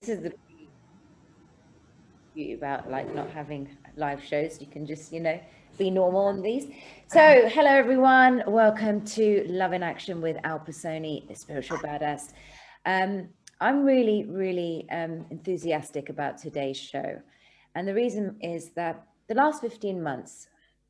is the beauty about like not having live shows. You can just, you know, be normal on these. So hello everyone, welcome to Love in Action with Alpa, Soni, the spiritual badass. I'm really enthusiastic about today's show, and the reason is that the last 15 months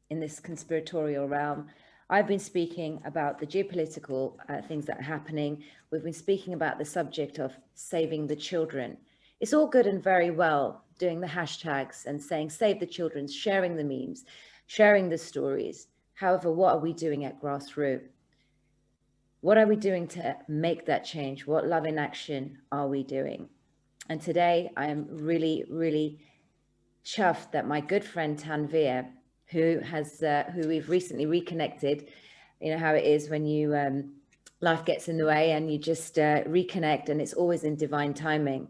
in this conspiratorial realm, I've been speaking about the geopolitical things that are happening. We've been speaking about the subject of saving the children. It's all good and very well doing the hashtags and saying save the children, sharing the memes, sharing the stories. However, what are we doing at grassroots? What are we doing to make that change? What love in action are we doing? And today I am really chuffed that my good friend Tanvir, who we've recently reconnected, you know how it is when you life gets in the way and you just reconnect, and it's always in divine timing.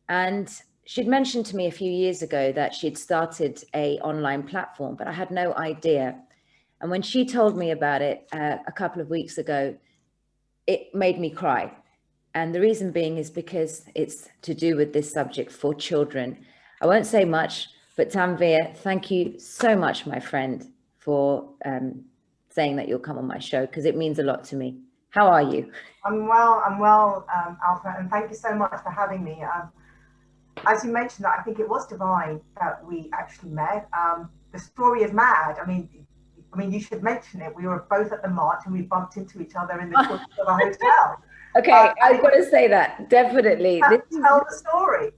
And she'd mentioned to me a few years ago that she'd started a online platform, but I had no idea. And when she told me about it a couple of weeks ago, it made me cry. And the reason being is because it's to do with this subject for children. I won't say much, but Tanvir, thank you so much, my friend, for saying that you'll come on my show, because it means a lot to me. How are you? I'm well, Alpha, and thank you so much for having me. As you mentioned, I think it was divine that we actually met. The story is mad. I mean, you should mention it. We were both at the march and we bumped into each other in the toilet of a hotel. Okay, I've got to say that, definitely. Tell the story.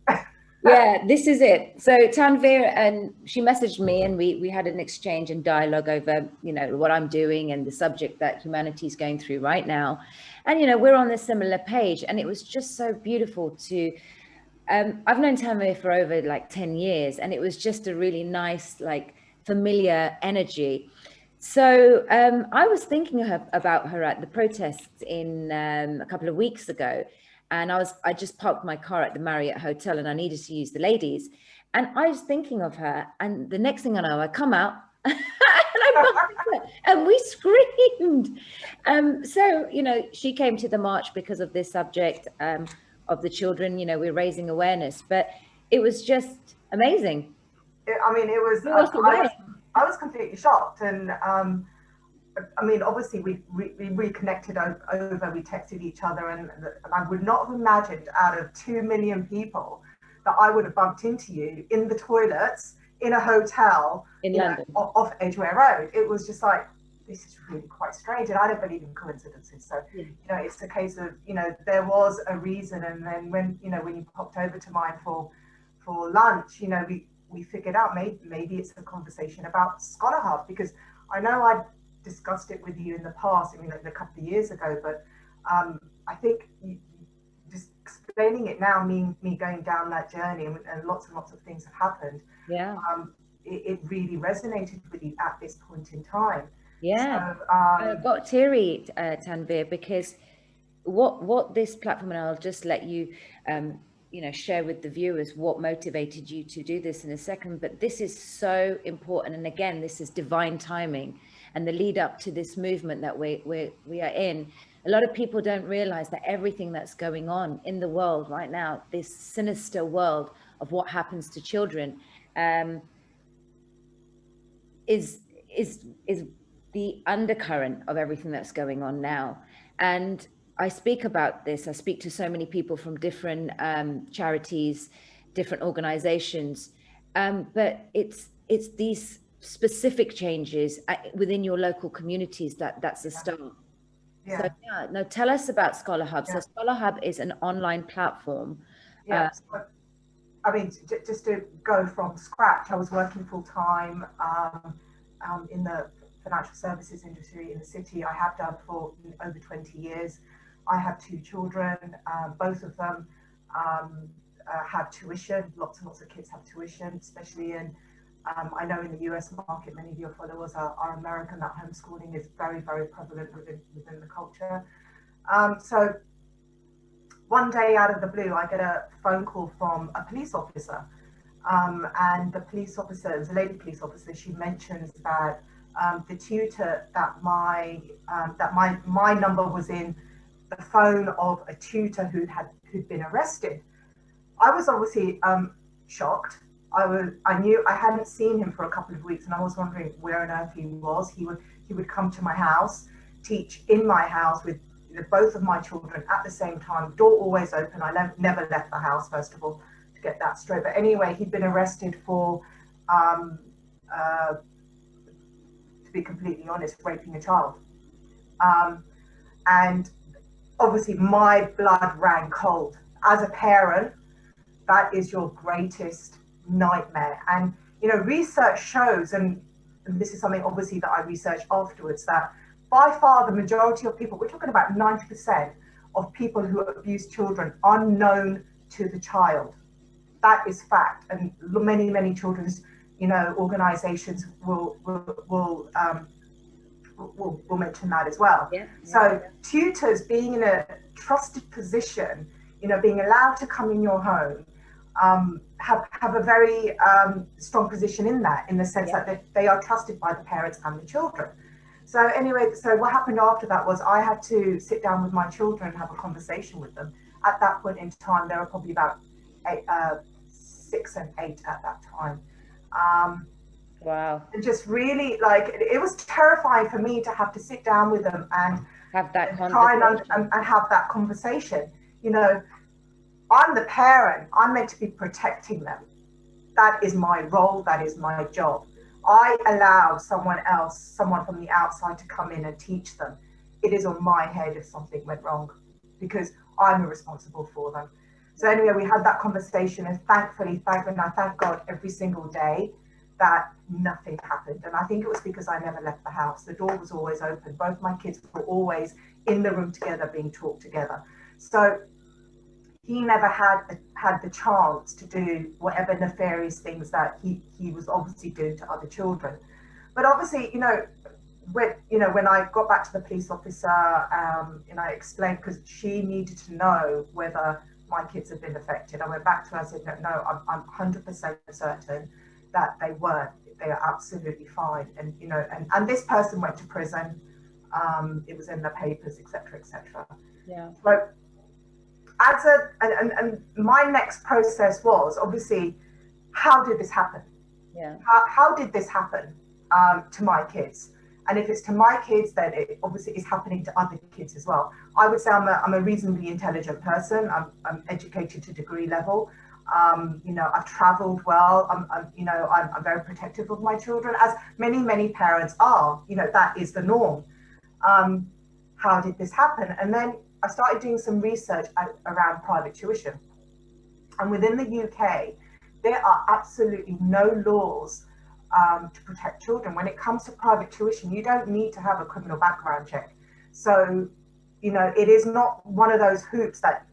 Yeah, this is it. So Tanvir, and she messaged me and we had an exchange and dialogue over, you know, what I'm doing and the subject that humanity is going through right now. And, you know, we're on a similar page, and it was just so beautiful to, I've known Tanvir for over like 10 years, and it was just a really nice, like familiar energy. So I was thinking about her at the protests in a couple of weeks ago, and I just parked my car at the Marriott Hotel, and I needed to use the ladies, and I was thinking of her, and the next thing I know, I come out and I bumped her, and we screamed. So you know, she came to the march because of this subject of the children. You know, we're raising awareness, but it was just amazing. I mean, it was. I was completely shocked, and I mean, obviously we reconnected over, we texted each other, and I would not have imagined out of 2 million people that I would have bumped into you in the toilets in a hotel in London, off Edgware Road. It was just like, this is really quite strange, and I don't believe in coincidences. So, you know, it's a case of, you know, there was a reason, and then when you popped over to mine for lunch, you know, we figured out maybe it's a conversation about Scholar Hub, because I know I'd discussed it with you in the past, I mean, like a couple of years ago, but I think just explaining it now, me going down that journey, and lots and lots of things have happened. Yeah. It really resonated with you at this point in time. Yeah. So, I got teary, Tanvir, because what this platform, and I'll just let you you know, share with the viewers what motivated you to do this in a second, but this is so important. And again, this is divine timing, and the lead up to this movement that we are in. A lot of people don't realize that everything that's going on in the world right now, this sinister world of what happens to children, is the undercurrent of everything that's going on now. And I speak about this. I speak to so many people from different charities, different organizations, but it's these specific changes within your local communities that's the start. Yeah. So yeah, now tell us about Scholar Hub. So Scholar Hub is an online platform. Yeah. I mean, just to go from scratch, I was working full time in the financial services industry in the city. I have done for over 20 years. I have 2 children. Both of them have tuition. Lots and lots of kids have tuition, especially in, I know in the US market, many of your followers are American, that homeschooling is very, very prevalent within the culture. So one day out of the blue, I get a phone call from a police officer. And the police officer, it was a lady police officer, she mentions that the tutor that my number was in the phone of a tutor who'd been arrested. I was obviously shocked. I knew I hadn't seen him for a couple of weeks, and I was wondering where on earth he was. He would come to my house, teach in my house with both of my children at the same time. Door always open. I never left the house, first of all, to get that straight. But anyway, he'd been arrested for, to be completely honest, raping a child. And obviously my blood ran cold. As a parent, that is your greatest nightmare. And, you know, research shows, and this is something obviously that I researched afterwards, that by far the majority of people, we're talking about 90% of people who abuse children are known to the child. That is fact. And many, many children's, you know, organizations will mention that as well. Yeah. So tutors being in a trusted position, you know, being allowed to come in your home, have a very strong position in that, in the sense that they are trusted by the parents and the children. So anyway, so what happened after that was I had to sit down with my children and have a conversation with them. At that point in time, there were probably about 6 and 8 at that time. Wow. And just really, like, it was terrifying for me to have to sit down with them and have that try and have that conversation. You know, I'm the parent. I'm meant to be protecting them. That is my role. That is my job. I allowed someone else, someone from the outside, to come in and teach them. It is on my head if something went wrong, because I'm responsible for them. So anyway, we had that conversation, and thankfully, I thank God every single day that nothing happened. And I think it was because I never left the house. The door was always open. Both my kids were always in the room together, being taught together. So he never had the chance to do whatever nefarious things that he was obviously doing to other children. But obviously, you know, when I got back to the police officer, and I explained, because she needed to know whether my kids had been affected. I went back to her and said, no, I'm 100% certain that they weren't. They are absolutely fine. And, you know, and this person went to prison. It was in the papers, etc., etc. Yeah. So and my next process was obviously, how did this happen? Yeah. How did this happen to my kids? And if it's to my kids, then it obviously is happening to other kids as well. I would say I'm a reasonably intelligent person. I'm educated to degree level. You know, I've traveled well. I'm very protective of my children, as many parents are. You know, that is the norm. How did this happen? And then I started doing some research around private tuition. And within the UK, there are absolutely no laws to protect children. When it comes to private tuition, you don't need to have a criminal background check. So, you know, it is not one of those hoops that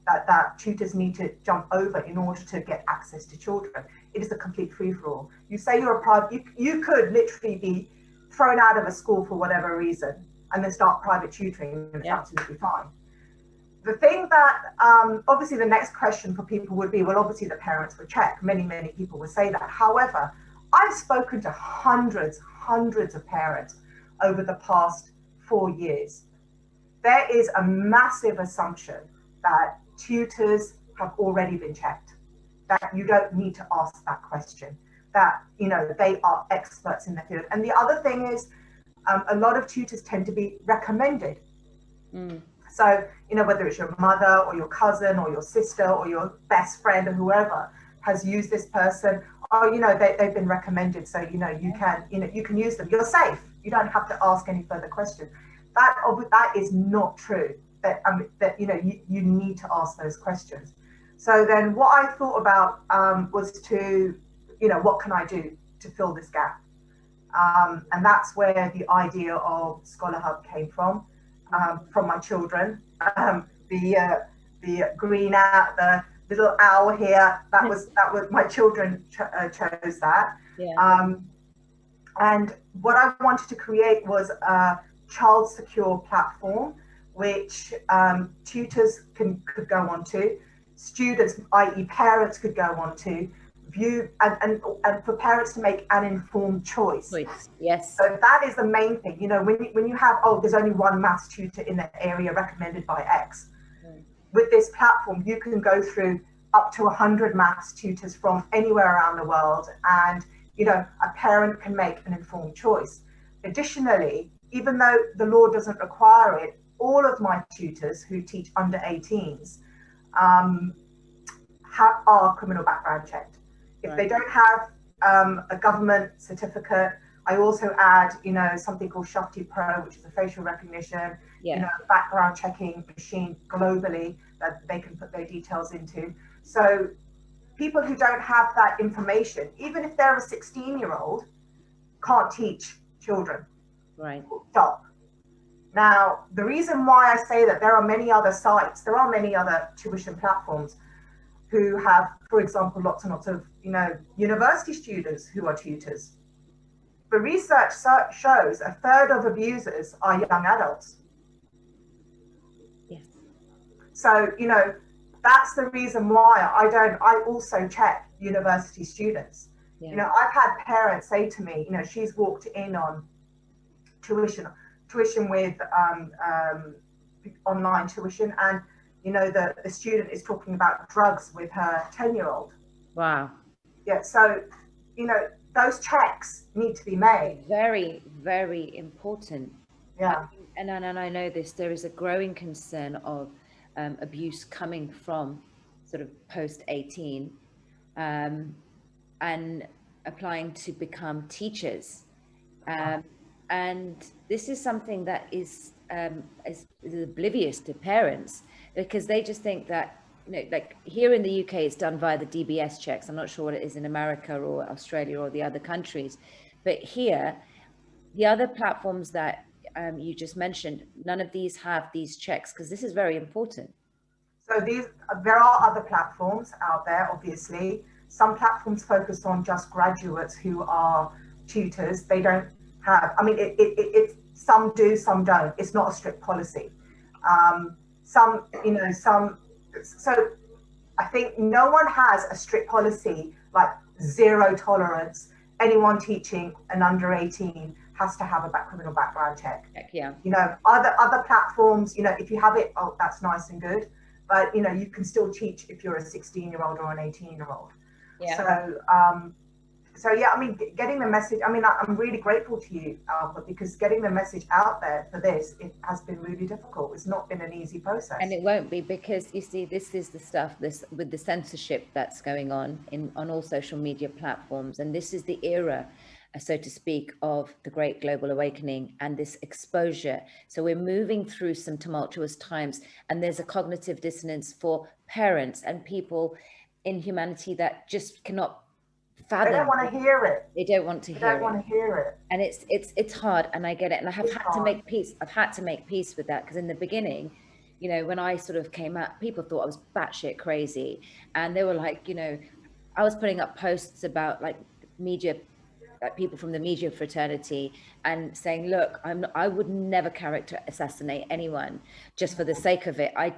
tutors need to jump over in order to get access to children. It is a complete free-for-all. You say you're a private, you could literally be thrown out of a school for whatever reason and then start private tutoring, and it's absolutely fine. The thing that, obviously the next question for people would be, well, obviously the parents would check. Many people would say that. However, I've spoken to hundreds of parents over the past 4 years. There is a massive assumption that tutors have already been checked, that you don't need to ask that question, that, you know, they are experts in the field. And the other thing is, a lot of tutors tend to be recommended. So, you know, whether it's your mother or your cousin or your sister or your best friend or whoever has used this person, or, you know, they've been recommended, so, you know, you can use them. You're safe. You don't have to ask any further questions. That is not true. That you know, you need to ask those questions. So then what I thought about was to, you know, what can I do to fill this gap? And that's where the idea of Scholar Hub came from my children. The green out, the little owl here, that was my children chose that. Yeah. And what I wanted to create was a child secure platform, which tutors could go on to, students, i.e. parents, could go on to view, and for parents to make an informed choice. Yes. So that is the main thing. You know, when you have, there's only one maths tutor in the area recommended by X. With this platform, you can go through up to 100 maths tutors from anywhere around the world, and a parent can make an informed choice. Additionally, even though the law doesn't require it, all of my tutors who teach under 18s are criminal background checked. If they don't have a government certificate, I also add, something called Shafti Pro, which is a facial recognition, background checking machine globally that they can put their details into. So people who don't have that information, even if they're a 16-year-old, can't teach children. Right. Stop. Now, the reason why I say that there are many other sites, there are many other tuition platforms who have, for example, lots and lots of, university students who are tutors. The research shows a third of abusers are young adults. Yes. So, that's the reason why I also check university students. Yeah. I've had parents say to me, she's walked in on tuition with online tuition, and the student is talking about drugs with her 10-year-old. Wow. Yeah, so those checks need to be made. Very, very important. Yeah. And I know this, there is a growing concern of abuse coming from sort of post 18 and applying to become teachers. And this is something that is oblivious to parents, because they just think that, like here in the UK, it's done via the DBS checks. I'm not sure what it is in America or Australia or the other countries, but here, the other platforms that you just mentioned, none of these have these checks, because this is very important. So there are other platforms out there, obviously. Some platforms focus on just graduates who are tutors. They don't have, some do, some don't. It's not a strict policy. So I think no one has a strict policy like zero tolerance. Anyone teaching an under 18 has to have a criminal background check. Yeah. Other platforms, if you have it, oh, that's nice and good. But, you can still teach if you're a 16-year-old or an 18-year-old. Yeah. So yeah, getting the message, I'm really grateful to you, Alpa, because getting the message out there for this, it has been really difficult. It's not been an easy process. And it won't be, because you see, this is the stuff, with the censorship that's going on all social media platforms. And this is the era, so to speak, of the Great Global Awakening and this exposure. So we're moving through some tumultuous times, and there's a cognitive dissonance for parents and people in humanity that just cannot fathom. They don't want to hear it. They don't want to hear it. They don't want to hear it. And it's hard, and I get it. And I have had to make peace. I've had to make peace with that, because in the beginning, when I sort of came out, people thought I was batshit crazy, and they were like, I was putting up posts about like media, like people from the media fraternity, and saying, look, I would never character assassinate anyone just for the sake of it. I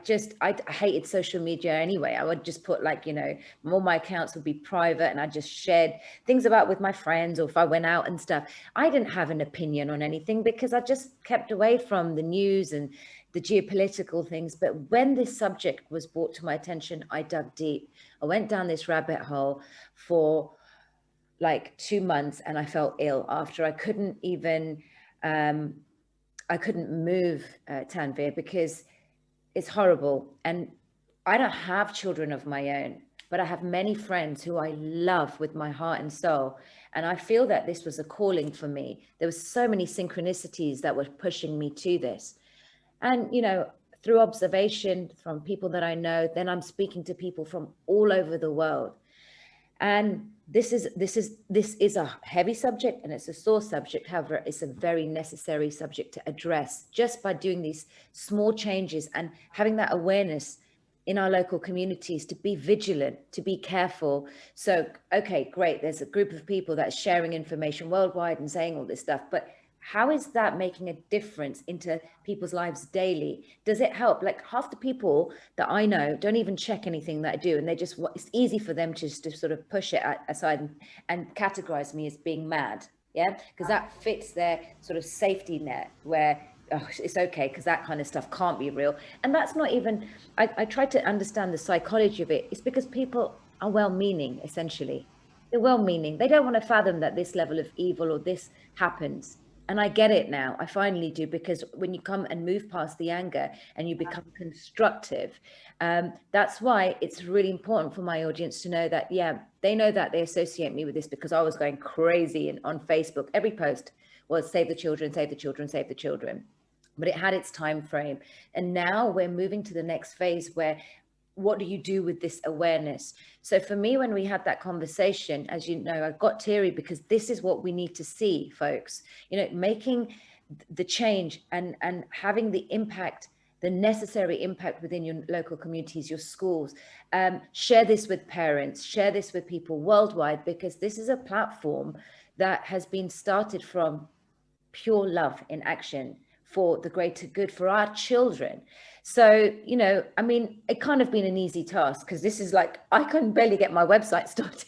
hated social media anyway. I would just put like, all my accounts would be private, and I just shared things about with my friends, or if I went out and stuff. I didn't have an opinion on anything, because I just kept away from the news and the geopolitical things. But when this subject was brought to my attention, I dug deep. I went down this rabbit hole for like 2 months, and I felt ill after. I couldn't even, I couldn't move, Tanvir, because it's horrible. And I don't have children of my own, but I have many friends who I love with my heart and soul. And I feel that this was a calling for me. There were so many synchronicities that were pushing me to this. And, through observation from people that I know, then I'm speaking to people from all over the world. And this is a heavy subject, and it's a sore subject. However, it's a very necessary subject to address, just by doing these small changes and having that awareness in our local communities to be vigilant, to be careful. So, okay, great. There's a group of people that's sharing information worldwide and saying all this stuff, but how is that making a difference into people's lives daily? Does it help? Like half the people that I know don't even check anything that I do. And it's easy for them to sort of push it aside and categorize me as being mad. Yeah, because that fits their sort of safety net where, oh, it's okay because that kind of stuff can't be real. And that's not even, I try to understand the psychology of it. It's because people are well-meaning, essentially. They're well-meaning. They don't want to fathom that this level of evil or this happens. And I get it now. I finally do, because when you come and move past the anger and you become constructive, that's why it's really important for my audience to know that, yeah, they know that they associate me with this because I was going crazy on Facebook. Every post was save the children, save the children, save the children. But it had its time frame. And now we're moving to the next phase where, what do you do with this awareness? So for me, when we had that conversation, as you know, I got teary because this is what we need to see, folks, you know, making the change and having the impact, the necessary impact within your local communities, your schools. Share this with parents, share this with people worldwide, because this is a platform that has been started from pure love in action for the greater good for our children. So, you know, I mean, it kind of been an easy task because this is like, I can barely get my website started.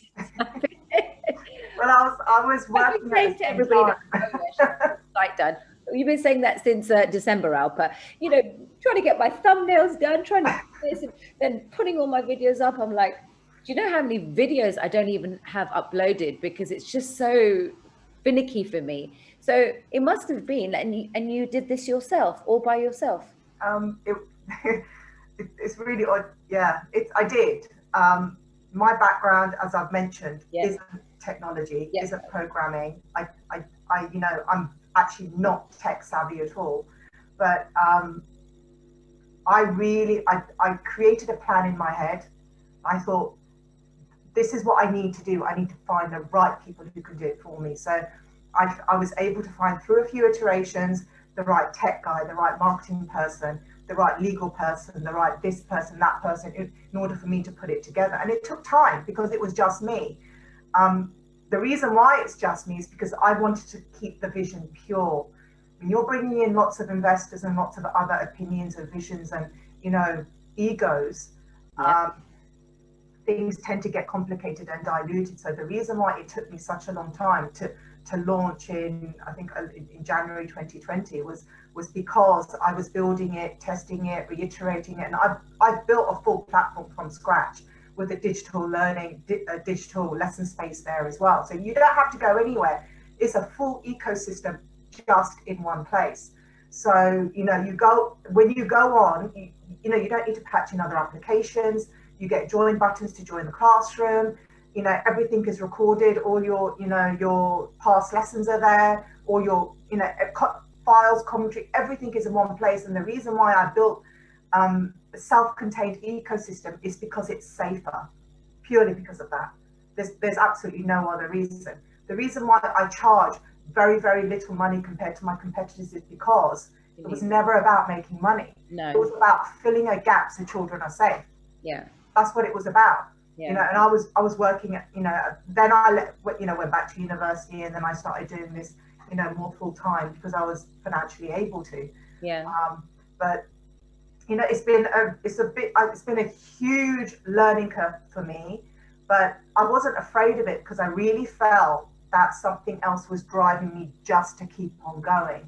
Well, I was working saying to everybody that site done. You've been saying that since December, Alpa. You know, trying to get my thumbnails done, trying to do this, and then putting all my videos up. I'm like, do you know how many videos I don't even have uploaded because it's just so finicky for me? So it must have been, and you did this yourself, all by yourself. It's really odd. Yeah, I did. My background, as I've mentioned, isn't technology, isn't programming. I, you know, I'm actually not tech savvy at all. But I created a plan in my head. I thought, this is what I need to do. I need to find the right people who can do it for me. So I was able to find, through a few iterations, the right tech guy, the right marketing person, the right legal person, the right this person, that person, in order for me to put it together. And it took time because it was just me. The reason why it's just me is because I wanted to keep the vision pure. When you're bringing in lots of investors and lots of other opinions and visions and, you know, egos, things tend to get complicated and diluted. So the reason why it took me such a long time to launch in, I think in January 2020 was because I was building it, testing it, reiterating it. And I've built a full platform from scratch with a digital learning, a digital lesson space there as well. So you don't have to go anywhere. It's a full ecosystem just in one place. So, you know, when you go on, you know, you don't need to patch in other applications. You get join buttons to join the classroom. You know, everything is recorded. All your, you know, your past lessons are there. All your, you know, files, commentary, everything is in one place. And the reason why I built a self-contained ecosystem is because it's safer, purely because of that. There's absolutely no other reason. The reason why I charge very, very little money compared to my competitors is because it was never about making money. No. It was about filling a gap so children are safe. Yeah. That's what it was about. Yeah. You know, and I was working at, you know, then I went back to university, and then I started doing this, you know, more full time because I was financially able to. Yeah. But you know, it's been a huge learning curve for me, but I wasn't afraid of it because I really felt that something else was driving me just to keep on going.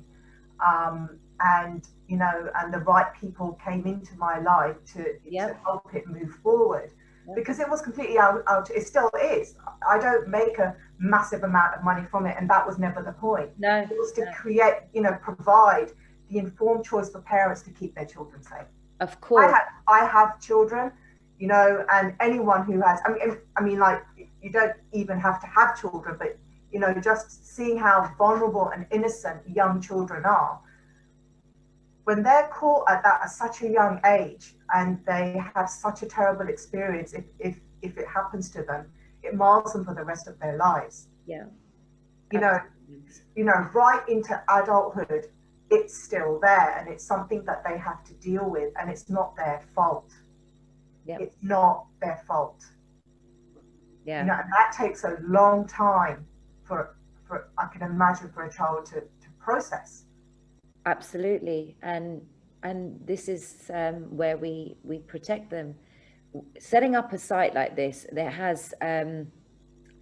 And you know, and the right people came into my life to help it move forward. Because it was completely out, it still is. I don't make a massive amount of money from it, and that was never the point. No, it was to create, you know, provide the informed choice for parents to keep their children safe. Of course. I have children, you know, and anyone who has, I mean, like, you don't even have to have children, but, you know, just seeing how vulnerable and innocent young children are. When they're caught at such a young age and they have such a terrible experience, if it happens to them, it mars them for the rest of their lives. Yeah. You know, right into adulthood, it's still there, and it's something that they have to deal with, and it's not their fault. Yeah. It's not their fault. Yeah. You know, and that takes a long time for I can imagine, for a child to process. Absolutely. And this is where we protect them. Setting up a site like this, there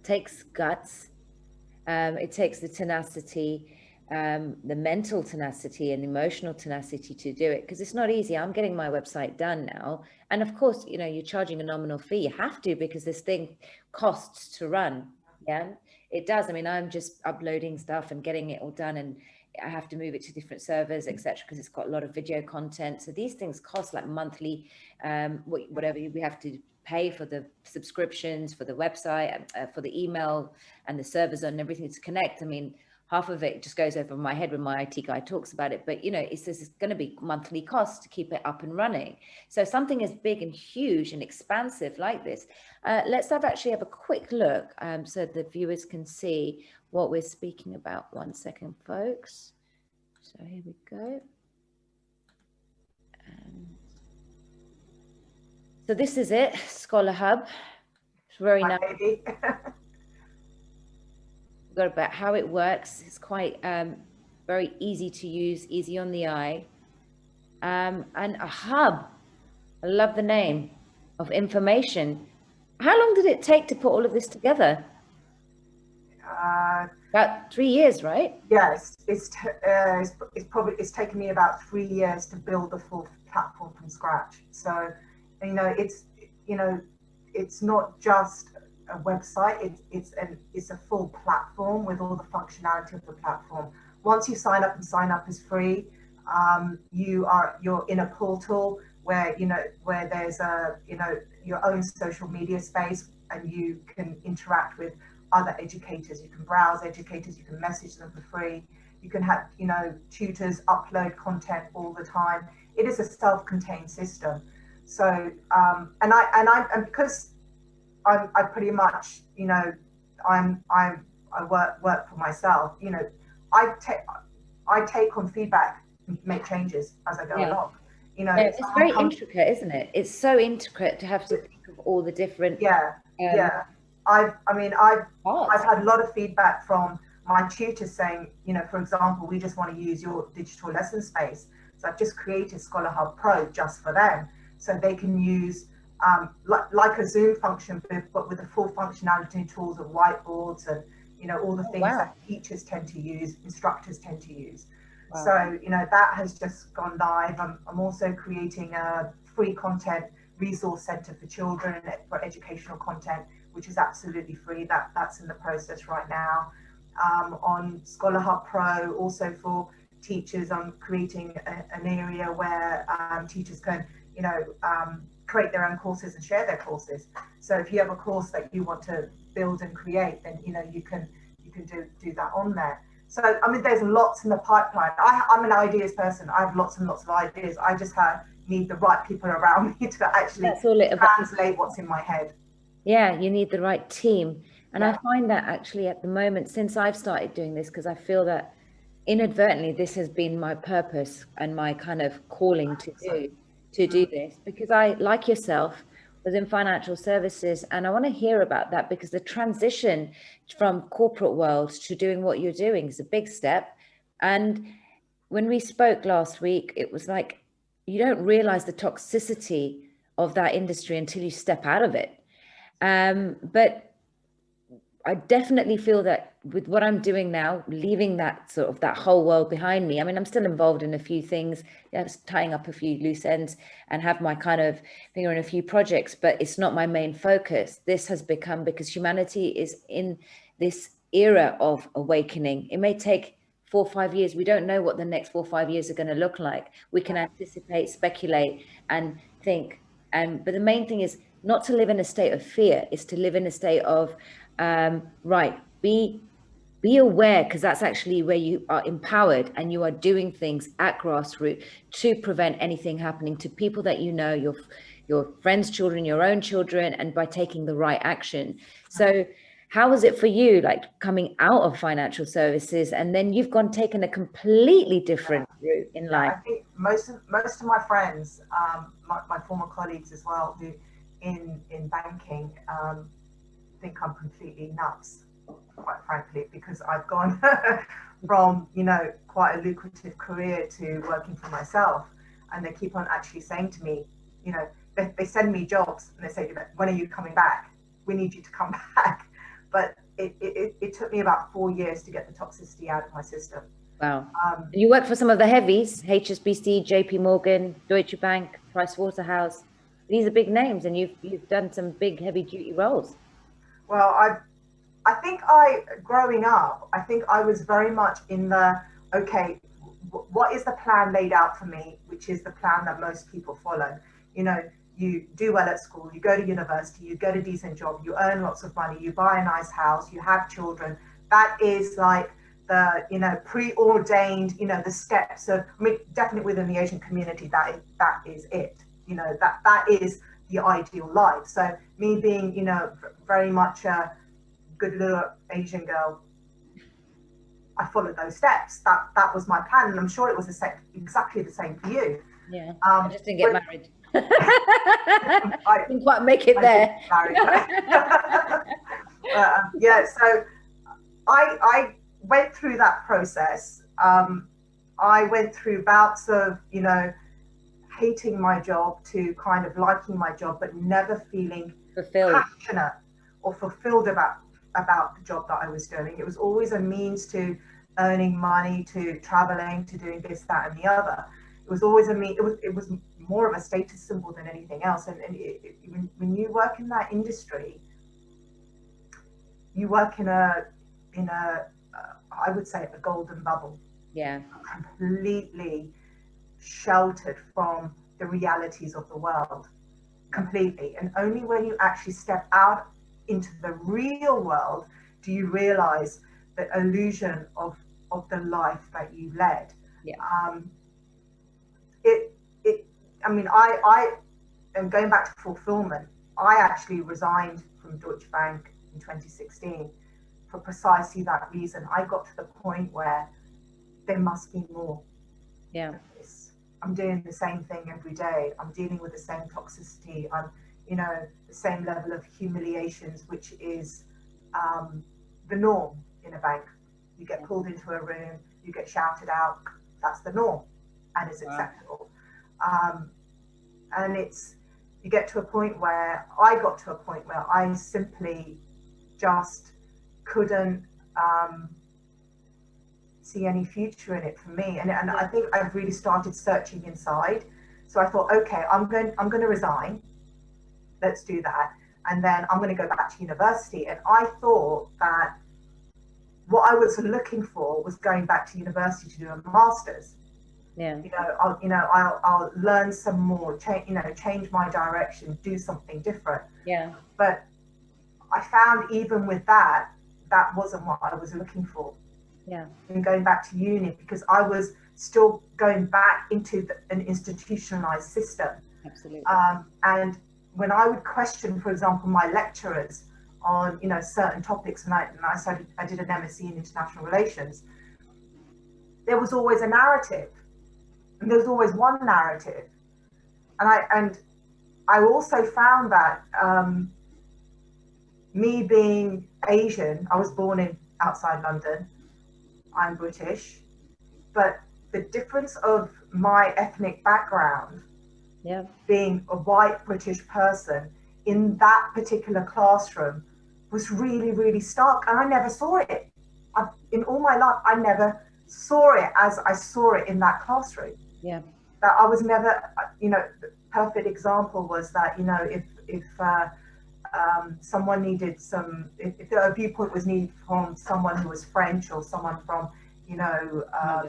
takes guts, it takes the tenacity, the mental tenacity and emotional tenacity to do it, because it's not easy. I'm getting my website done now, and of course, you know, you're charging a nominal fee. You have to, because this thing costs to run. Yeah, it does. I mean, I'm just uploading stuff and getting it all done, and I have to move it to different servers, etc., because it's got a lot of video content. So these things cost like monthly, whatever we have to pay for the subscriptions, for the website, for the email and the servers and everything to connect. I mean, half of it just goes over my head when my IT guy talks about it, but you know, it's going to be monthly costs to keep it up and running. So something as big and huge and expansive like this, let's actually have a quick look, so the viewers can see what we're speaking about. 1 second, folks. So here we go. So this is it, Scholar Hub. It's very nice. Got about how it works. It's quite very easy to use, easy on the eye, and a hub. I love the name, of information. How long did it take to put all of this together? About 3 years, right? Yes, it's taken me about 3 years to build the full platform from scratch. So, you know, it's not just a website, it's a full platform with all the functionality of the platform. Once you sign up, and sign up is free, you're in a portal where there's your own social media space, and you can interact with other educators. You can browse educators, you can message them for free, you can have tutors upload content all the time. It is a self-contained system. So and because I pretty much, I work for myself. I take on feedback, make changes as I go along. It's very intricate, isn't it? It's so intricate to have to think of all the different. I've had a lot of feedback from my tutors saying, for example, we just want to use your digital lesson space. So I've just created Scholar Hub Pro just for them, so they can use like a Zoom function, but with the full functionality tools of whiteboards and all the things that teachers tend to use, instructors tend to use. So that has just gone live. I'm also creating a free content resource center for children for educational content, which is absolutely free. That's in the process right now. On Scholar Hub Pro, also for teachers, I'm creating an area where teachers can create their own courses and share their courses. So if you have a course that you want to build and create, then you can do that on there. So I mean, there's lots in the pipeline. I'm an ideas person. I have lots and lots of ideas. I just need the right people around me to actually translate what's in my head. Yeah, you need the right team. And I find that actually at the moment, since I've started doing this, because I feel that inadvertently this has been my purpose and my kind of calling to do this, because I, like yourself, was in financial services, and I want to hear about that, because the transition from corporate world to doing what you're doing is a big step. And when we spoke last week, it was like, you don't realize the toxicity of that industry until you step out of it. But I definitely feel that with what I'm doing now, leaving that sort of that whole world behind me. I mean, I'm still involved in a few things, tying up a few loose ends, and have my kind of finger in a few projects, but it's not my main focus. This has become, because humanity is in this era of awakening. It may take 4 or 5 years. We don't know what the next 4 or 5 years are going to look like. We can anticipate, speculate, and think. But the main thing is not to live in a state of fear. It's to live in a state of be aware, because that's actually where you are empowered and you are doing things at grassroots to prevent anything happening to people that your friends' children, your own children, and by taking the right action. So how was it for you, like coming out of financial services, and then you've taken a completely different route in life? I think most of my friends, my former colleagues as well, who in banking, think I'm completely nuts, quite frankly, because I've gone from quite a lucrative career to working for myself, and they keep on actually saying to me, they send me jobs and they say, when are you coming back? We need you to come back. But it took me about 4 years to get the toxicity out of my system. Wow. Um, And you work for some of the heavies, HSBC, JP Morgan, Deutsche Bank, Price Waterhouse. These are big names, and you've done some big heavy duty roles. well, I think growing up, I think I was very much in the, okay, what is the plan laid out for me, which is the plan that most people follow. You know, you do well at school, you go to university, you get a decent job, you earn lots of money, you buy a nice house, you have children. That is like the, you know, preordained, you know, the steps of, I mean, definitely within the Asian community, that is it. You know, that is the ideal life. So me being, you know, very much a good little Asian girl, I followed those steps. That was my plan, and I'm sure it was exactly the same for you. Yeah, I just didn't get married. I didn't quite make it there. Yeah, so I went through that process. I went through bouts of, you know, hating my job to kind of liking my job, but never feeling passionate or fulfilled about the job that I was doing. It was always a means to earning money, to traveling, to doing this, that, and the other. It was always it was more of a status symbol than anything else. And when you work in that industry, you work in a I would say a golden bubble. Yeah. Completely sheltered from the realities of the world. Completely. And only when you actually step out into the real world do you realize the illusion of the life that you led. Yeah. I mean, I am going back to fulfillment. I actually resigned from Deutsche Bank in 2016 for precisely that reason. I got to the point where there must be more. Yeah. I'm doing the same thing every day. I'm dealing with the same toxicity. I'm, you know, the same level of humiliations, which is the norm in a bank. You get pulled into a room, you get shouted out. That's the norm, and it's acceptable. And you get to a point where I got to a point where I simply just couldn't see any future in it for me. And I think I've really started searching inside. So I thought, okay, I'm going to resign. Let's do that. And then I'm going to go back to university. And I thought that what I was looking for was going back to university to do a master's. Yeah. I'll learn some more, change my direction, do something different. Yeah. But I found even with that wasn't what I was looking for. Yeah. And going back to uni, because I was still going back into an institutionalized system. Absolutely. And when I would question, for example, my lecturers on, you know, certain topics, and I did an MSc in international relations, there was always a narrative, and there was always one narrative. And I also found that me being Asian, I was born outside London. I'm British, but the difference of my ethnic background, being a white British person in that particular classroom, was really, really stark, and I never saw it. In all my life, I never saw it as I saw it in that classroom. Yeah. That I was never, you know, the perfect example was that, you know, if someone needed if a viewpoint was needed from someone who was French or someone from, you know, a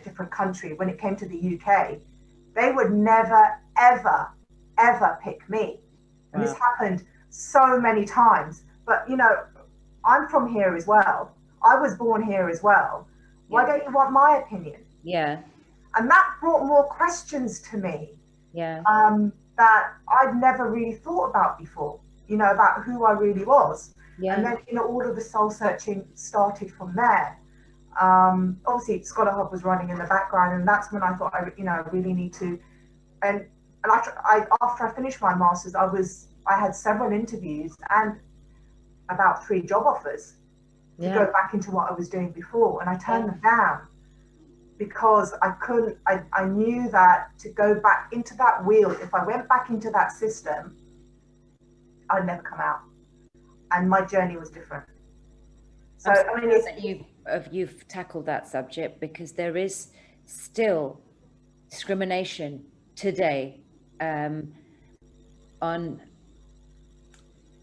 different country, when it came to the UK, they would never, ever, ever pick me. And this happened so many times. But, you know, I'm from here as well. I was born here as well. Why don't you want my opinion? Yeah. And that brought more questions to me. Yeah. That I'd never really thought about before, you know, about who I really was. Yeah. And then, you know, all of the soul searching started from there. Obviously, Scholar Hub was running in the background, and that's when I thought, I really need to. And after I finished my master's, I had several interviews and about 3 job offers to go back into what I was doing before, and I turned them down because I couldn't. I knew that to go back into that wheel, if I went back into that system, I'd never come out, and my journey was different. So I mean, that of you've tackled that subject, because there is still discrimination today on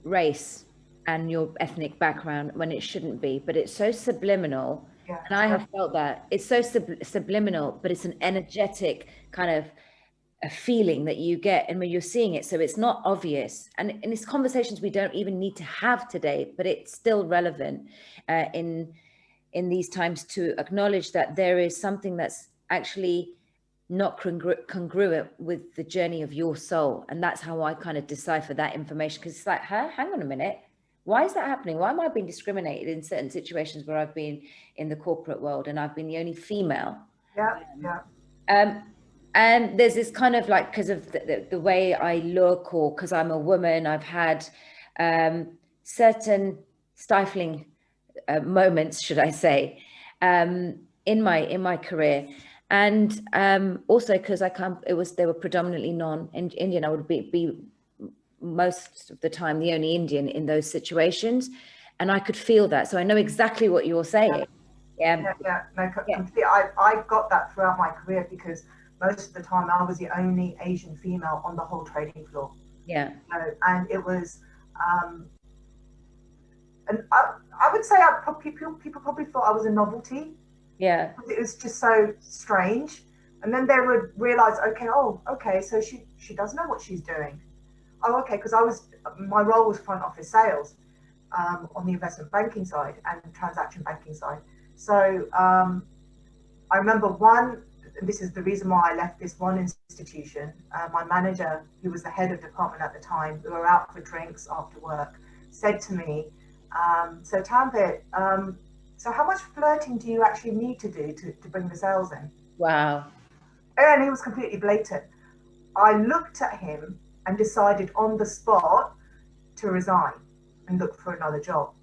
race and your ethnic background when it shouldn't be, but it's so subliminal. Yeah. And I have felt that it's so subliminal, but it's an energetic kind of a feeling that you get, and when you're seeing it, so it's not obvious. And it's conversations we don't even need to have today, but it's still relevant in these times to acknowledge that there is something that's actually not congruent with the journey of your soul. And that's how I kind of decipher that information, because it's like, hang on a minute, why is that happening? Why am I being discriminated in certain situations where I've been in the corporate world and I've been the only female? And there's this kind of like, because of the way I look, or because I'm a woman, I've had certain stifling moments, should I say, in my career. And also because they were predominantly non-Indian. I would be most of the time the only Indian in those situations, and I could feel that. So I know exactly what you're saying. Completely. I got that throughout my career, because most of the time I was the only Asian female on the whole trading floor. And it was and I would say people probably thought I was a novelty. It was just so strange. And then they would realize, okay, so she does know what she's doing. Because my role was front office sales on the investment banking side and transaction banking side. So I remember and this is the reason why I left this one institution. My manager, who was the head of department at the time, we were out for drinks after work, said to me, so Tanvir, so how much flirting do you actually need to do to bring the sales in? Wow. And he was completely blatant. I looked at him and decided on the spot to resign and look for another job.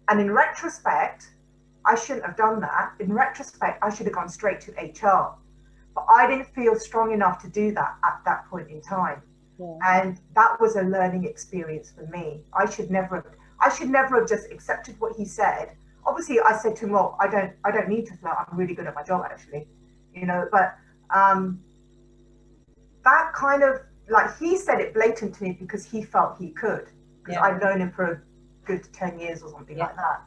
And in retrospect, I shouldn't have done that. In retrospect, I should have gone straight to HR. But I didn't feel strong enough to do that at that point in time. And that was a learning experience for me. I should never have just accepted what he said. Obviously, I said to him, well, I don't need to flirt. I'm really good at my job, actually. But that kind of, like, he said it blatant to me because he felt he could, because I'd known him for a good 10 years or something like that.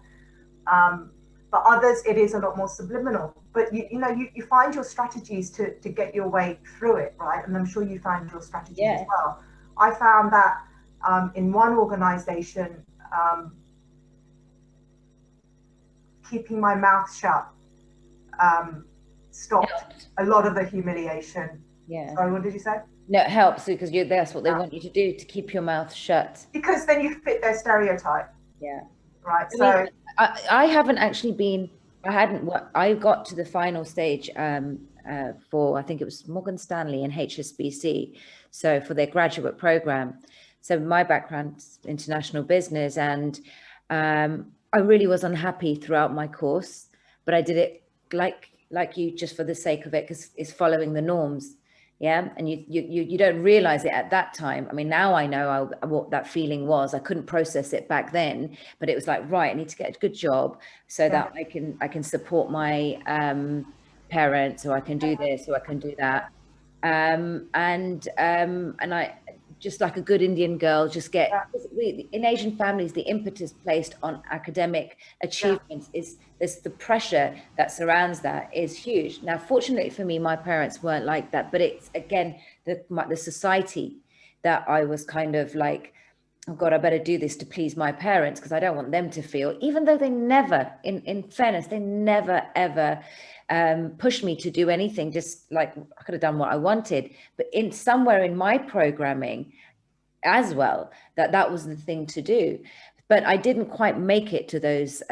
But others, it is a lot more subliminal. But you find your strategies to get your way through it, right? And I'm sure you found your strategies as well. I found that in one organization, keeping my mouth shut stopped a lot of the humiliation. Sorry, what did you say? No, it helps, because that's what they want you to do, to keep your mouth shut. Because then you fit their stereotype. Right. I haven't actually been. I got to the final stage for, I think it was Morgan Stanley and HSBC, so for their graduate program. So my background's international business, and I really was unhappy throughout my course, but I did it like you, just for the sake of it, because it's following the norms. And you don't realize it at that time. I mean, now I know what that feeling was. I couldn't process it back then, but it was like, right, I need to get a good job so that I can support my parents, or I can do this, or I can do that. And I, just like a good Indian girl, just get, in Asian families, the impetus placed on academic achievements there's the pressure that surrounds that is huge. Now, fortunately for me, my parents weren't like that, but it's, again, the society that I was kind of like, oh God, I better do this to please my parents, because I don't want them to feel, even though they never, in fairness, they never, ever pushed me to do anything. Just like, I could have done what I wanted, but in somewhere in my programming as well, that was the thing to do. But I didn't quite make it to those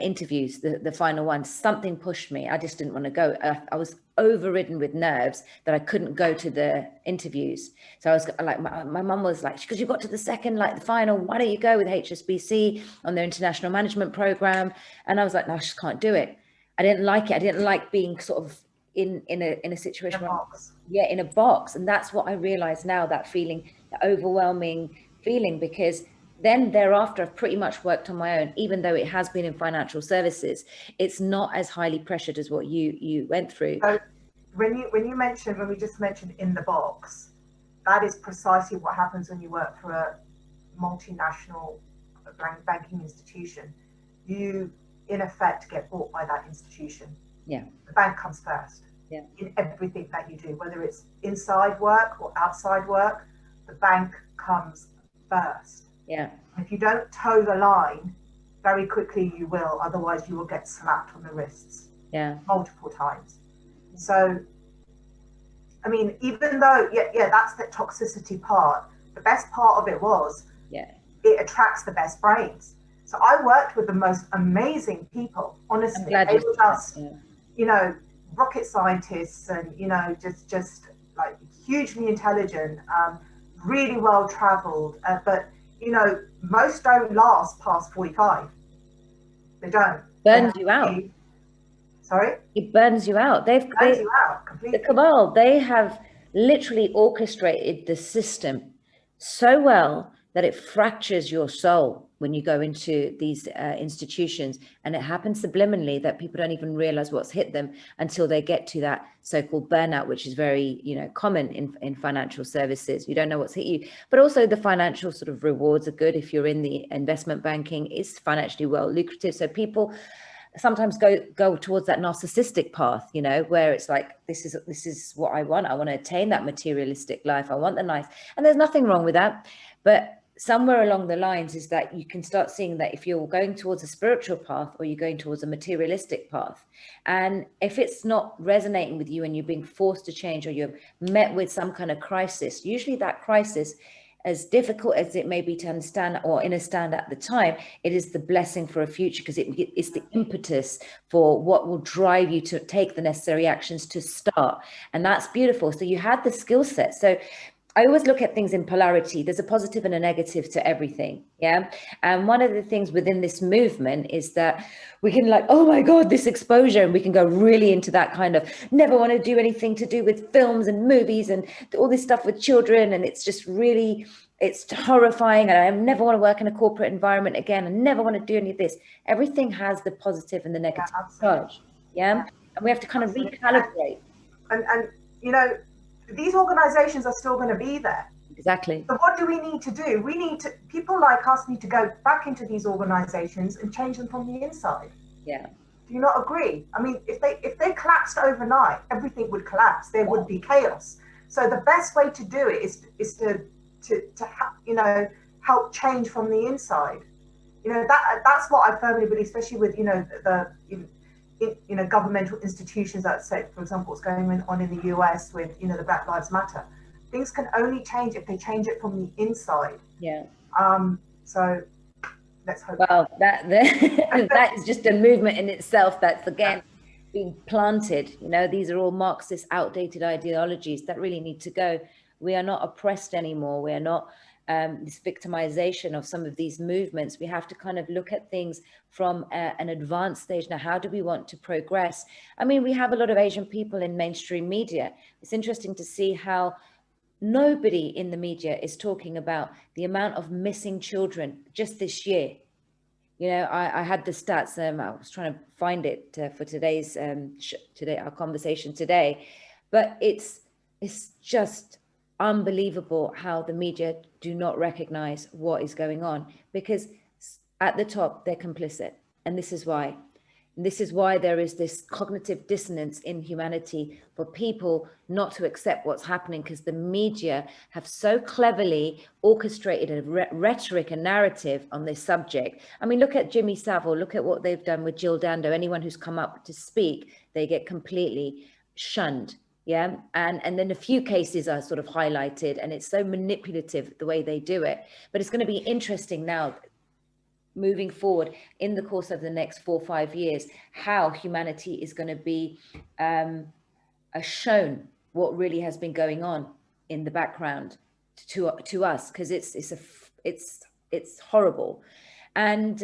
interviews, the final one. Something pushed me. I just didn't want to go. I was overridden with nerves that I couldn't go to the interviews. So I was like, my mum was like, because you got to the second, like the final, why don't you go with HSBC on their international management program? And I was like, no, I just can't do it. I didn't like it. I didn't like being sort of in a situation where, in a box. And that's what I realized now, that feeling, the overwhelming feeling, because then thereafter, I've pretty much worked on my own, even though it has been in financial services. It's not as highly pressured as what you went through. So when we just mentioned in the box, that is precisely what happens when you work for a multinational banking institution. You, in effect, get bought by that institution. Yeah. The bank comes first. Yeah. In everything that you do, whether it's inside work or outside work, the bank comes first. Yeah. If you don't toe the line, very quickly you will, otherwise you will get slapped on the wrists. Yeah. Multiple times. So, I mean, even though, that's the toxicity part, the best part of it was, it attracts the best brains. So I worked with the most amazing people, honestly. They were just, you know, rocket scientists and, you know, just like hugely intelligent, really well traveled, but, you know, most don't last past 45. They don't. Burns you out. Sorry? It burns you out. Burns you out completely. The cabal, they have literally orchestrated the system so well that it fractures your soul when you go into these institutions, and it happens subliminally that people don't even realize what's hit them until they get to that so-called burnout, which is very, you know, common in financial services. You don't know what's hit you, but also the financial sort of rewards are good. If you're in the investment banking, it's financially well lucrative. So people sometimes go towards that narcissistic path, you know, where it's like, this is what I want to attain that materialistic life. I want the nice, and there's nothing wrong with that. But somewhere along the lines is that you can start seeing that if you're going towards a spiritual path or you're going towards a materialistic path, and if it's not resonating with you and you're being forced to change, or you're met with some kind of crisis, usually that crisis, as difficult as it may be to understand or understand at the time, it is the blessing for a future, because it's the impetus for what will drive you to take the necessary actions to start. And that's beautiful. So you had the skill set. So I always look at things in polarity. There's a positive and a negative to everything. Yeah. And one of the things within this movement is that we can like, oh my God, this exposure. And we can go really into that kind of never want to do anything to do with films and movies and all this stuff with children. And it's just really, it's horrifying. And I never want to work in a corporate environment again. I never want to do any of this. Everything has the positive and the negative charge. Yeah. And we have to kind of recalibrate. And you know, these organizations are still going to be there. Exactly. So what do we need to do? People like us need to go back into these organizations and change them from the inside. Yeah. Do you not agree? I mean, if they collapsed overnight, everything would collapse. There would be chaos. So the best way to do it is to you know, help change from the inside. You know, that's what I firmly believe, especially with, you know, you know, governmental institutions that say, for example, what's going on in the US with, you know, the Black Lives Matter. Things can only change if they change it from the inside. Yeah. So let's hope. Well, that is just a movement in itself. That's again being planted. You know, these are all Marxist, outdated ideologies that really need to go. We are not oppressed anymore. We are not this victimization of some of these movements. We have to kind of look at things from an advanced stage. Now, how do we want to progress? I mean, we have a lot of Asian people in mainstream media. It's interesting to see how nobody in the media is talking about the amount of missing children just this year. You know, I had the stats. I was trying to find it for today's our conversation today, but it's just unbelievable how the media do not recognize what is going on, because at the top they're complicit. And this is why there is this cognitive dissonance in humanity for people not to accept what's happening, because the media have so cleverly orchestrated a rhetoric and narrative on this subject. I mean, look at Jimmy Savile, look at what they've done with Jill Dando. Anyone who's come up to speak, they get completely shunned. Yeah. And then a few cases are sort of highlighted, and it's so manipulative the way they do it. But it's going to be interesting now, moving forward in the course of the next 4 or 5 years, how humanity is going to be shown what really has been going on in the background to us, because it's horrible. And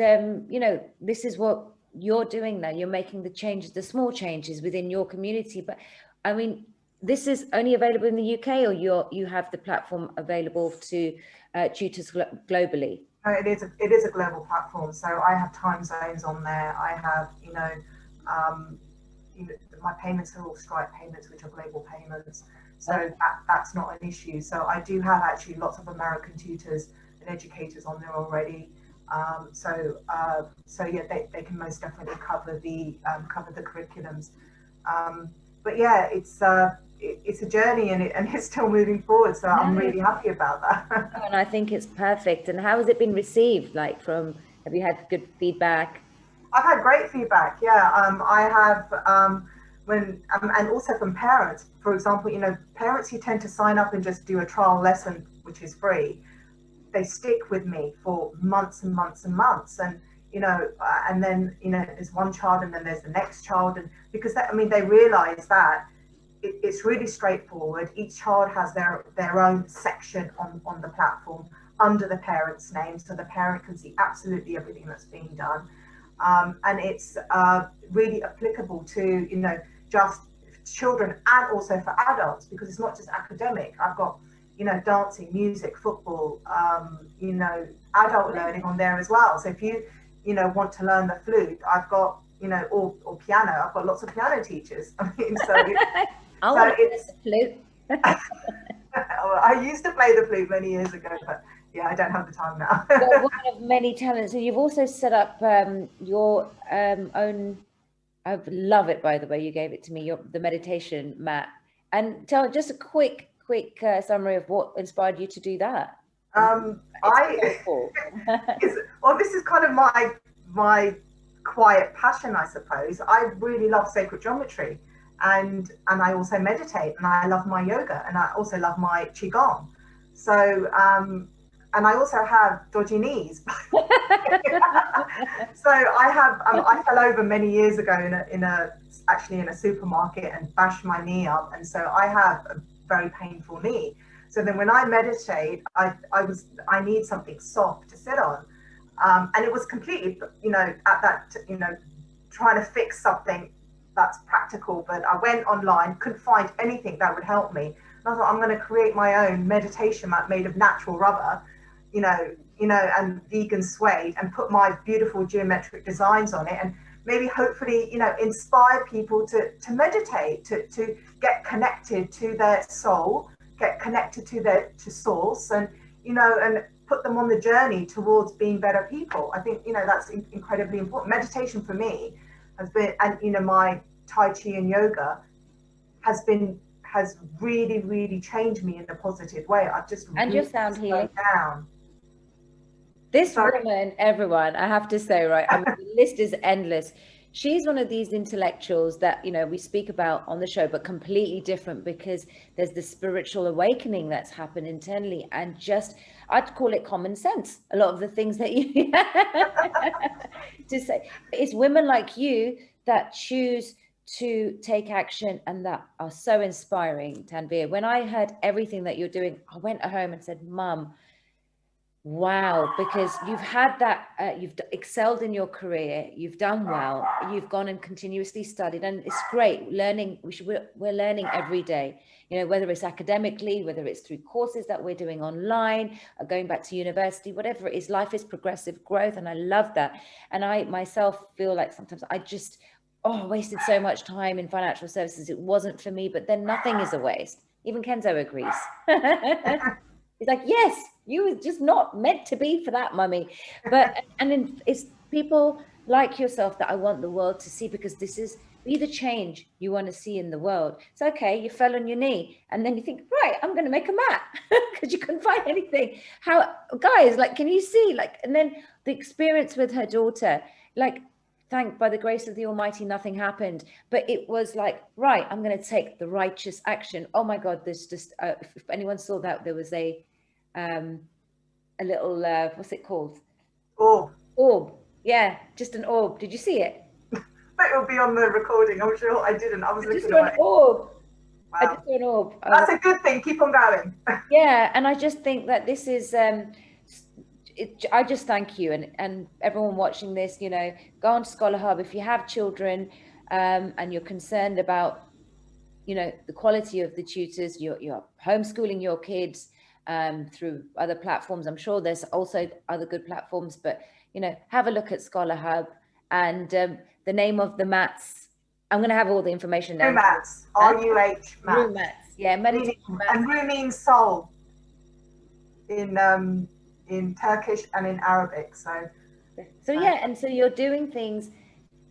you know, this is what you're doing now. You're making the changes, the small changes within your community. But I mean, this is only available in the UK, or you have the platform available to tutors globally? No, it is a global platform. So I have time zones on there. I have, um, my payments are all Stripe payments, which are global payments. So that's not an issue. So I do have actually lots of American tutors and educators on there already. So yeah, they can most definitely cover the curriculums. But yeah, it's a journey, and it's still moving forward. So I'm really happy about that. And I think it's perfect. And how has it been received? Like, have you had good feedback? I've had great feedback. Yeah, I have and also from parents. For example, parents who tend to sign up and just do a trial lesson, which is free, they stick with me for months and months and months. And and then there's one child, and then there's the next child, and because they realize that it's really straightforward. Each child has their own section on the platform under the parent's name, so the parent can see absolutely everything that's being done. And it's really applicable to just children and also for adults, because it's not just academic. I've got dancing, music, football, adult learning on there as well. So if you want to learn the flute, I've got or piano. I've got lots of piano teachers. I mean, so it's the flute. I used to play the flute many years ago, but yeah, I don't have the time now. Well, one of many talents. And you've also set up your own. I love it, by the way. You gave it to me. The meditation mat. And tell just a quick summary of what inspired you to do that. Well, this is kind of my quiet passion, I suppose. I really love sacred geometry, and I also meditate, and I love my yoga, and I also love my qigong. So and I also have dodgy knees. So I fell over many years ago in a supermarket and bashed my knee up, and so I have a very painful knee. So then when I meditate, I need something soft to sit on, and it was completely at that trying to fix something that's practical. But I went online, couldn't find anything that would help me. And I thought, I'm going to create my own meditation mat made of natural rubber, and vegan suede, and put my beautiful geometric designs on it, and maybe hopefully, inspire people to meditate, to get connected to their soul, get connected to source, and, and put them on the journey towards being better people. I think, that's incredibly important. Meditation for me has been, and, my Tai Chi and yoga has really, really changed me in a positive way. I've just and your sound healing down. This woman, everyone, I have to say, right, I mean, the list is endless. She's one of these intellectuals that, we speak about on the show, but completely different, because there's the spiritual awakening that's happened internally, and just, I'd call it common sense. A lot of the things that you to say, it's women like you that choose to take action and that are so inspiring, Tanvir. When I heard everything that you're doing, I went home and said, Mum, wow, because you've had that, you've excelled in your career, you've done well, you've gone and continuously studied, and it's great learning. We're learning every day, whether it's academically, whether it's through courses that we're doing online, or going back to university, whatever it is. Life is progressive growth, and I love that. And I myself feel like sometimes I just wasted so much time in financial services. It wasn't for me, but then nothing is a waste. Even Kenzo agrees. He's like, yes, you were just not meant to be for that, mummy. But it's people like yourself that I want the world to see, because be the change you want to see in the world. It's okay, you fell on your knee, and then you think, right, I'm going to make a mat, because you couldn't find anything. How, guys, like, can you see, like, and then the experience with her daughter, like, by the grace of the Almighty, nothing happened, but it was like, right, I'm going to take the righteous action. Oh my God, there's just, if anyone saw that, there was a little, what's it called? Orb. Yeah, just an orb. Did you see it? It will be on the recording. I'm sure I didn't. I was looking away. An orb. Wow. I just saw an orb. That's a good thing. Keep on going. Yeah, and I just think that this is, I just thank you, and everyone watching this, go on to Scholar Hub. If you have children and you're concerned about, the quality of the tutors, you're homeschooling your kids, through other platforms. I'm sure there's also other good platforms, but, you know, have a look at Scholar Hub, and the name of the mats. I'm going to have all the information there. RUHmats, RUHmats. RUHmats, yeah, meditation mats. And Ru means soul in Turkish and in Arabic. So yeah, and so you're doing things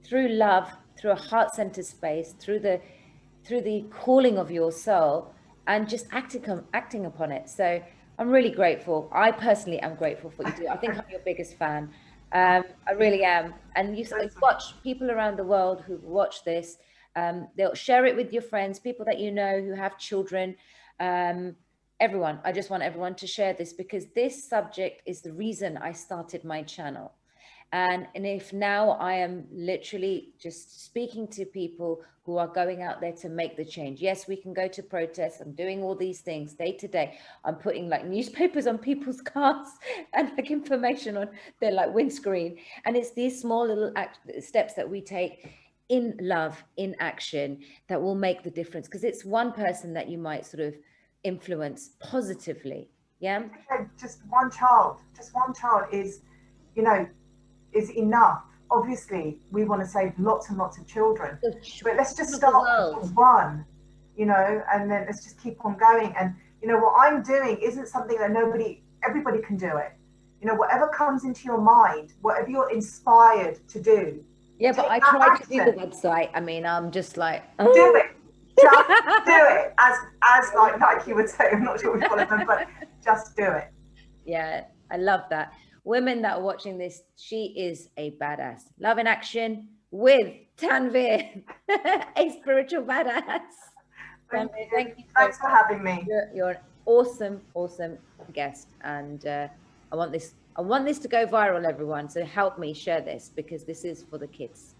through love, through a heart-centered space, through the calling of your soul, and just acting upon it. So I'm really grateful. I personally am grateful for what you do. I think I'm your biggest fan. I really am. And you watch people around the world who watch this. They'll share it with your friends, people that you know who have children. Everyone. I just want everyone to share this, because this subject is the reason I started my channel. And if now I am literally just speaking to people who are going out there to make the change. Yes, we can go to protests. I'm doing all these things day to day. I'm putting like newspapers on people's cars and like information on their like windscreen. And it's these small little steps that we take in love, in action, that will make the difference. Because it's one person that you might sort of influence positively. Yeah. Just one child is, you know, is enough. Obviously, we want to save lots and lots of children, but let's just start with one, you know, and then let's just keep on going. And, you know, what I'm doing isn't something that everybody can do it. You know, whatever comes into your mind, whatever you're inspired to do. Yeah, but I tried to do the website. I mean, I'm just like, oh. Do it. Just do it. As like Nike would say, I'm not sure we follow them, but just do it. Yeah, I love that. Women that are watching this, she is a badass. Love in Action with Tanvir, a spiritual badass. Thank you. Thanks for having me. You're an awesome guest, and I want this to go viral, everyone. So help me share this, because this is for the kids.